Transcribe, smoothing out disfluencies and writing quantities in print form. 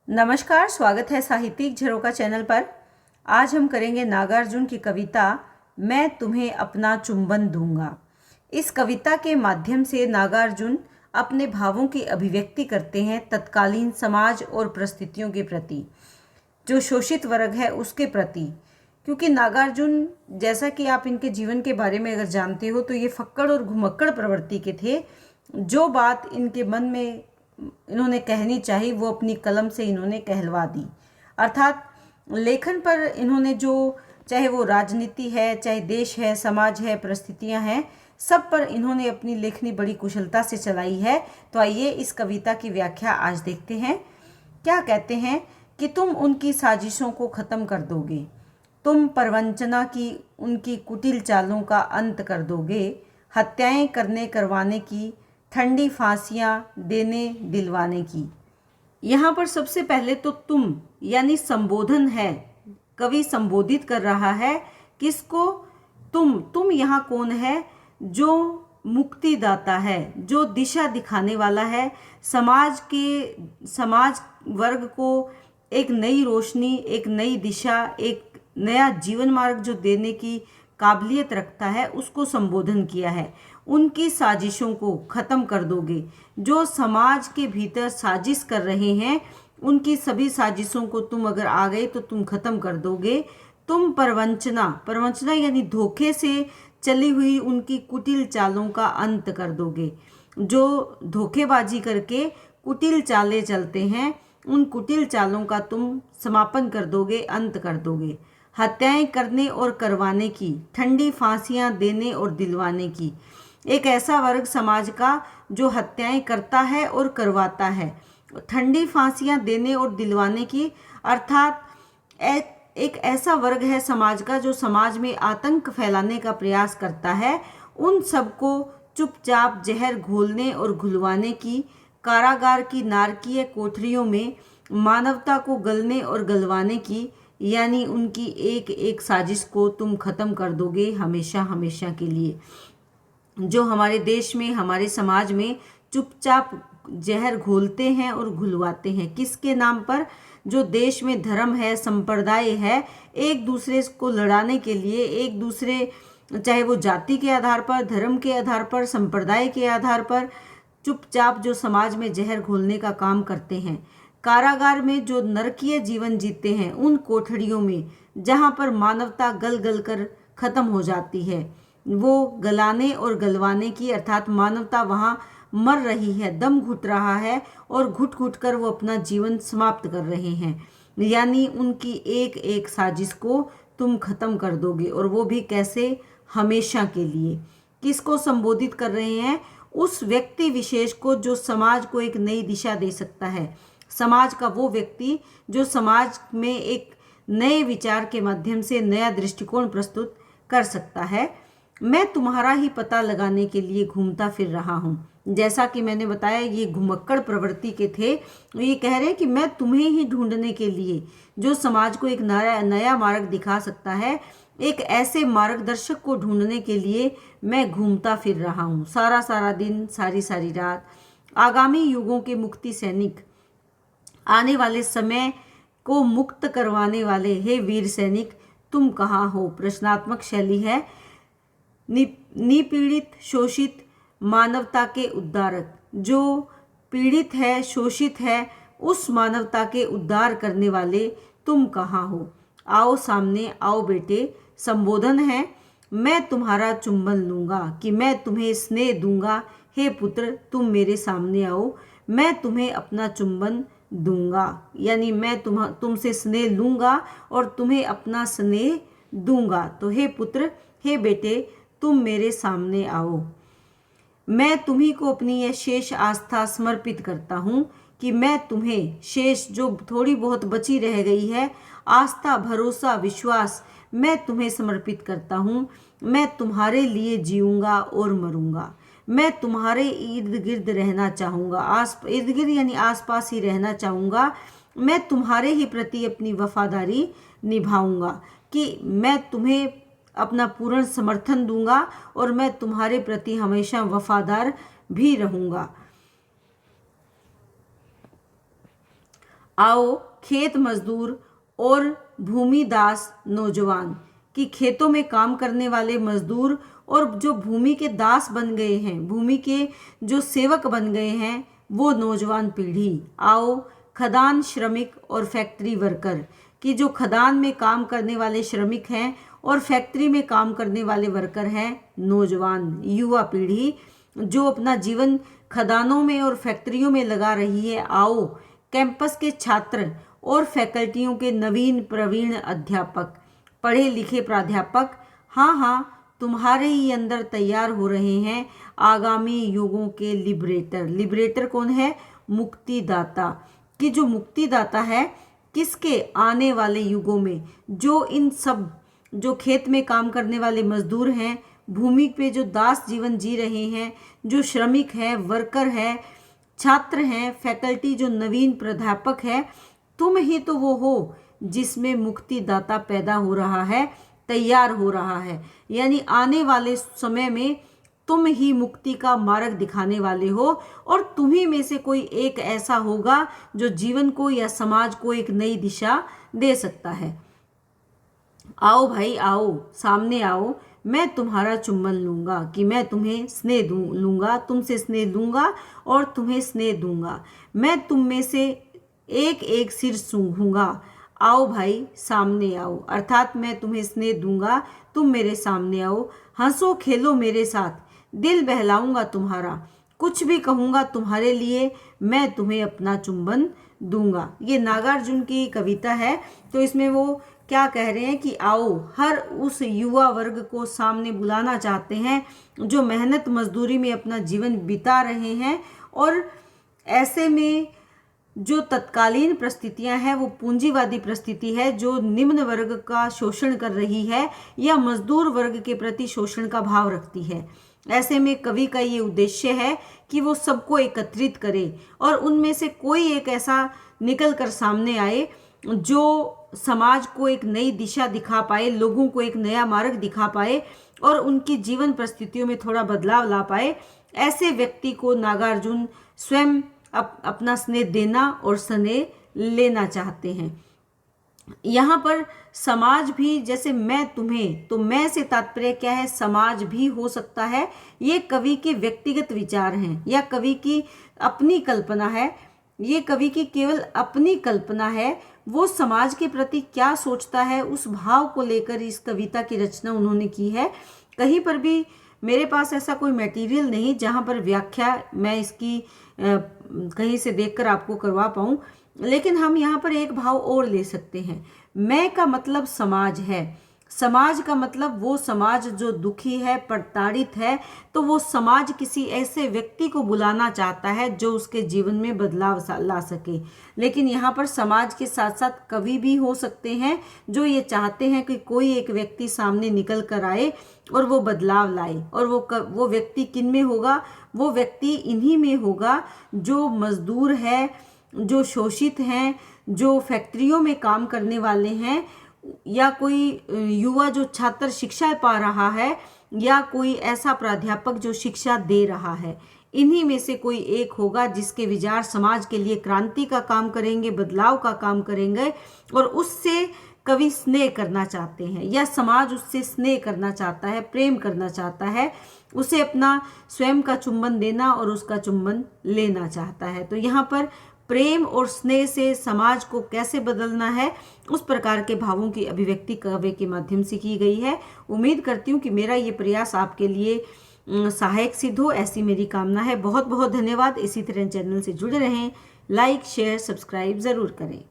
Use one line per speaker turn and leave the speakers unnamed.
नमस्कार, स्वागत है साहित्यिक झरोका चैनल पर। आज हम करेंगे नागार्जुन की कविता मैं तुम्हें अपना चुंबन दूंगा। इस कविता के माध्यम से नागार्जुन अपने भावों की अभिव्यक्ति करते हैं तत्कालीन समाज और परिस्थितियों के प्रति, जो शोषित वर्ग है उसके प्रति। क्योंकि नागार्जुन, जैसा कि आप इनके जीवन के बारे में अगर जानते हो, तो ये फक्कड़ और घुमक्कड़ प्रवृत्ति के थे। जो बात इनके मन में इन्होंने कहनी चाहिए वो अपनी कलम से इन्होंने कहलवा दी। अर्थात लेखन पर इन्होंने जो, चाहे वो राजनीति है, चाहे देश है, समाज है, परिस्थितियां हैं, सब पर इन्होंने अपनी लेखनी बड़ी कुशलता से चलाई है। तो आइए इस कविता की व्याख्या आज देखते हैं। क्या कहते हैं कि तुम उनकी साजिशों को ख़त्म कर दोगे, तुम प्रवंचना की उनकी कुटिल चालों का अंत कर दोगे, हत्याएं करने करवाने की, ठंडी फांसियां देने दिलवाने की। यहाँ पर सबसे पहले तो तुम यानी संबोधन है। कवि संबोधित कर रहा है किसको? तुम यहाँ कौन है? जो मुक्तिदाता है, जो दिशा दिखाने वाला है, समाज वर्ग को एक नई रोशनी, एक नई दिशा, एक नया जीवन मार्ग जो देने की काबिलियत रखता है, उसको संबोधन किया है। उनकी साजिशों को ख़त्म कर दोगे। जो समाज के भीतर साजिश कर रहे हैं, उनकी सभी साजिशों को तुम अगर आ गए तो तुम ख़त्म कर दोगे। तुम प्रवंचना यानी धोखे से चली हुई उनकी कुटिल चालों का अंत कर दोगे। जो धोखेबाजी करके कुटिल चालें चलते हैं, उन कुटिल चालों का तुम समापन कर दोगे, अंत कर दोगे। हत्याएं करने और करवाने की, ठंडी फांसियां देने और दिलवाने की। एक ऐसा वर्ग समाज का जो हत्याएं करता है और करवाता है। ठंडी फांसियां देने और दिलवाने की अर्थात एक ऐसा वर्ग है समाज का जो समाज में आतंक फैलाने का प्रयास करता है। उन सबको चुपचाप जहर घोलने और घुलवाने की, कारागार की नारकीय कोठरियों में मानवता को गलने और गलवाने की, यानी उनकी एक एक साजिश को तुम खत्म कर दोगे हमेशा हमेशा के लिए। जो हमारे देश में, हमारे समाज में चुपचाप जहर घोलते हैं और घुलवाते हैं। किसके नाम पर? जो देश में धर्म है, संप्रदाय है, एक दूसरे को लड़ाने के लिए, एक दूसरे, चाहे वो जाति के आधार पर, धर्म के आधार पर, संप्रदाय के आधार पर, चुपचाप जो समाज में जहर घोलने का काम करते हैं। कारागार में जो नरकीय जीवन जीते हैं, उन कोठरियों में जहाँ पर मानवता गल गल कर खत्म हो जाती है, वो गलाने और गलवाने की, अर्थात मानवता वहाँ मर रही है, दम घुट रहा है और घुट घुट कर वो अपना जीवन समाप्त कर रहे हैं। यानी उनकी एक एक साजिश को तुम खत्म कर दोगे, और वो भी कैसे? हमेशा के लिए। किसको संबोधित कर रहे हैं? उस व्यक्ति विशेष को जो समाज को एक नई दिशा दे सकता है। समाज का वो व्यक्ति जो समाज में एक नए विचार के माध्यम से नया दृष्टिकोण प्रस्तुत कर सकता है। मैं तुम्हारा ही पता लगाने के लिए घूमता फिर रहा हूँ। जैसा कि मैंने बताया, ये घुमक्कड़ प्रवृत्ति के थे। ये कह रहे हैं कि मैं तुम्हें ही ढूंढने के लिए, जो समाज को एक नया मार्ग दिखा सकता है, एक ऐसे मार्गदर्शक को ढूंढने के लिए मैं घूमता फिर रहा हूँ, सारा सारा दिन, सारी सारी रात। आगामी युगों के मुक्ति सैनिक, आने वाले समय को मुक्त करवाने वाले हे वीर सैनिक, तुम कहाँ हो? प्रश्नात्मक शैली है। निपीड़ित, शोषित मानवता के उद्धारक, जो पीड़ित है, शोषित है, उस मानवता के उद्धार करने वाले तुम कहाँ हो? आओ सामने, आओ बेटे। संबोधन है, मैं तुम्हारा चुंबन लूँगा, कि मैं तुम्हें स्नेह दूंगा। हे पुत्र, तुम मेरे सामने आओ, मैं तुम्हें अपना चुंबन दूंगा। यानी मैं तुमसे स्नेह लूँगा और तुम्हें अपना स्नेह दूंगा। तो हे पुत्र, हे बेटे, तुम मेरे सामने आओ। मैं तुम्ही को अपनी यह शेष आस्था समर्पित करता हूँ, कि मैं तुम्हें शेष, जो थोड़ी बहुत बची रह गई है, आस्था, भरोसा, विश्वास, मैं तुम्हें समर्पित करता हूँ। मैं तुम्हारे लिए जीऊँगा और मरूँगा। मैं तुम्हारे इर्द गिर्द रहना चाहूँगा। इर्द गिर्द यानी आसपास ही रहना चाहूँगा। मैं तुम्हारे ही प्रति अपनी वफादारी निभाऊँगा, कि मैं तुम्हें अपना पूर्ण समर्थन दूंगा और मैं तुम्हारे प्रति हमेशा वफादार भी रहूँगा। आओ खेत मजदूर और भूमिदास नौजवान, कि खेतों में काम करने वाले मजदूर और जो भूमि के दास बन गए हैं, भूमि के जो सेवक बन गए हैं, वो नौजवान पीढ़ी। आओ खदान श्रमिक और फैक्ट्री वर्कर, कि जो खदान में काम करने वाले श्रमिक हैं और फैक्ट्री में काम करने वाले वर्कर हैं नौजवान, युवा पीढ़ी जो अपना जीवन खदानों में और फैक्ट्रियों में लगा रही है। आओ कैंपस के छात्र और फैकल्टियों के नवीन प्रवीण अध्यापक, पढ़े लिखे प्राध्यापक, हाँ हाँ तुम्हारे ही अंदर तैयार हो रहे हैं आगामी युगों के लिबरेटर। लिबरेटर कौन है? मुक्तिदाता, कि जो मुक्तिदाता है किसके? आने वाले युगों में। जो इन सब जो खेत में काम करने वाले मजदूर हैं, भूमि पे जो दास जीवन जी रहे हैं, जो श्रमिक है, वर्कर है, छात्र हैं, फैकल्टी जो नवीन प्राध्यापक है, तुम ही तो वो हो जिसमें मुक्तिदाता पैदा हो रहा है, तैयार हो रहा है। यानी आने वाले समय में तुम ही मुक्ति का मार्ग दिखाने वाले हो और तुम्ही में से कोई एक ऐसा होगा जो जीवन को या समाज को एक नई दिशा दे सकता है। आओ भाई आओ, सामने आओ, मैं तुम्हारा चुम्बन लूंगा, कि मैं तुम्हें स्नेह लूंगा, तुमसे स्नेह लूंगा और तुम्हें स्नेह दूंगा। मैं तुम में से एक एक सिर सूंघूंगा। आओ भाई सामने आओ, अर्थात मैं तुम्हें स्नेह दूंगा, तुम मेरे सामने आओ। हंसो खेलो मेरे साथ, दिल बहलाऊंगा तुम्हारा, कुछ भी कहूँगा तुम्हारे लिए, मैं तुम्हें अपना चुंबन दूंगा। ये नागार्जुन की कविता है। तो इसमें वो क्या कह रहे हैं कि आओ, हर उस युवा वर्ग को सामने बुलाना चाहते हैं जो मेहनत मजदूरी में अपना जीवन बिता रहे हैं और ऐसे में जो तत्कालीन परिस्थितियां हैं वो पूंजीवादी परिस्थिति है जो निम्न वर्ग का शोषण कर रही है या मजदूर वर्ग के प्रति शोषण का भाव रखती है। ऐसे में कवि का ये उद्देश्य है कि वो सबको एकत्रित करे और उनमें से कोई एक ऐसा निकल कर सामने आए जो समाज को एक नई दिशा दिखा पाए, लोगों को एक नया मार्ग दिखा पाए और उनकी जीवन परिस्थितियों में थोड़ा बदलाव ला पाए। ऐसे व्यक्ति को नागार्जुन स्वयं अपना स्नेह देना और स्नेह लेना चाहते हैं। यहाँ पर समाज भी, जैसे मैं तुम्हें, तो मैं से तात्पर्य क्या है? समाज भी हो सकता है। ये कवि के व्यक्तिगत विचार हैं या कवि की अपनी कल्पना है। ये कवि की केवल अपनी कल्पना है। वो समाज के प्रति क्या सोचता है उस भाव को लेकर इस कविता की रचना उन्होंने की है। कहीं पर भी मेरे पास ऐसा कोई मटेरियल नहीं जहाँ पर व्याख्या मैं इसकी कहीं से देखकर आपको करवा पाऊँ, लेकिन हम यहाँ पर एक भाव और ले सकते हैं। मैं का मतलब समाज है। समाज का मतलब वो समाज जो दुखी है, प्रताड़ित है, तो वो समाज किसी ऐसे व्यक्ति को बुलाना चाहता है जो उसके जीवन में बदलाव ला सके। लेकिन यहाँ पर समाज के साथ साथ कवि भी हो सकते हैं जो ये चाहते हैं कि कोई एक व्यक्ति सामने निकल कर आए और वो बदलाव लाए। और वो व्यक्ति किन में होगा? वो व्यक्ति इन्हीं में होगा जो मजदूर है, जो शोषित हैं, जो फैक्ट्रियों में काम करने वाले हैं, या कोई युवा जो छात्र शिक्षा पा रहा है, या कोई ऐसा प्राध्यापक जो शिक्षा दे रहा है। इन्हीं में से कोई एक होगा जिसके विचार समाज के लिए क्रांति का काम करेंगे, बदलाव का काम करेंगे और उससे कवि स्नेह करना चाहते हैं या समाज उससे स्नेह करना चाहता है, प्रेम करना चाहता है, उसे अपना स्वयं का चुंबन देना और उसका चुंबन लेना चाहता है। तो यहाँ पर प्रेम और स्नेह से समाज को कैसे बदलना है, उस प्रकार के भावों की अभिव्यक्ति काव्य के माध्यम से की गई है। उम्मीद करती हूँ कि मेरा ये प्रयास आपके लिए सहायक सिद्ध हो, ऐसी मेरी कामना है। बहुत बहुत धन्यवाद। इसी तरह चैनल से जुड़े रहें, लाइक शेयर सब्सक्राइब ज़रूर करें।